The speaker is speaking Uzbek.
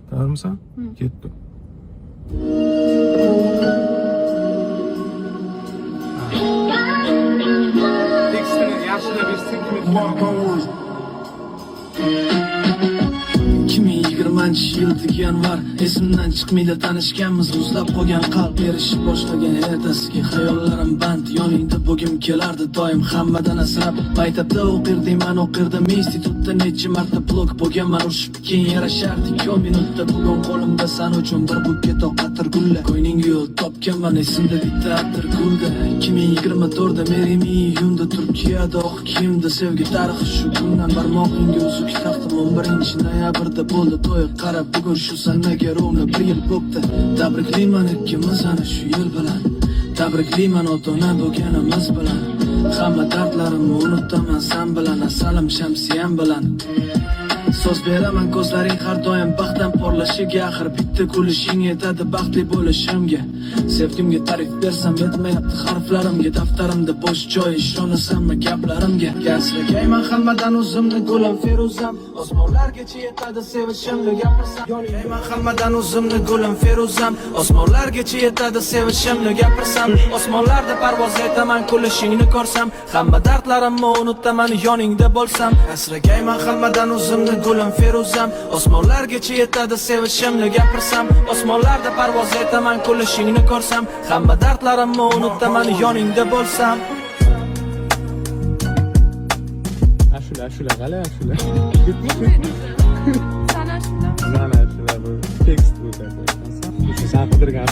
Tayyormisan? Ketdim. Tekstini yaxshilab eshitsin. 2020 yildagi yanvar, esimdan chiqmaydi tanishganmiz, muzlab qolgan qalb, erishib boshlagan ertasiga xayollarim band, yoningda bo'lgim kelardi doim hammadan asrab. Maktabda o'qirdim, o'qirdim institutda necha marta blok bo'lganman, urushib keyin yarashardik 10 minutda. Bugun qo'limda san uchun bir buket oqatir gullar, ko'ngling yo'l topganman, esimda bitta atir gulda. 2024da merimi iyunda Turkiyada oq kiyimda, sevgi tarixi shu kundan barmog'ingga uzuk taqdim. 11-noyabrda bo'ldi to'y, qarab bugun shu sanaga rovna 1 yil bo'pti. Tabriklayman ikkimiz ana shu yil bilan, tabriklayman ota-ona bo'lganimiz bilan. Hamma dardlarimni unutaman san bilan, asalim shamsiyam bilan. So'z beraman ko'zlaring har doim baxtdan porlashiga, axir bitta kulishing yetadi baxtli bo'lishimga. Sevgimga ta'rif bersam yetmayapti harflarimga, daftarimda bo'sh joy, ishonasanmi gaplarimga? Asragayman hammadan o'zimni gulim Feruzam, osmonlargacha yetadi sevishimni gapirsam. Yonayman hammadan o'zimni gulim Feruzam, osmonlargacha yetadi sevishimni gapirsam. Osmonlarda parvoz etaman kulishingni ko'rsam, hamma dardlarimni unutaman yoningda bo'lsam. Asragayman hammadan o'zimni gulim Feruzam, osmonlargacha yetadi sevishimni gapirsam. Osmonlarda parvoz etaman kulishingni ko'rsam, hamma dardlarimni unutaman yoningda bo'lsam. Ashula, qala ashula. Sana shundan Mana ashula bu tekst bu. Sen qidirgan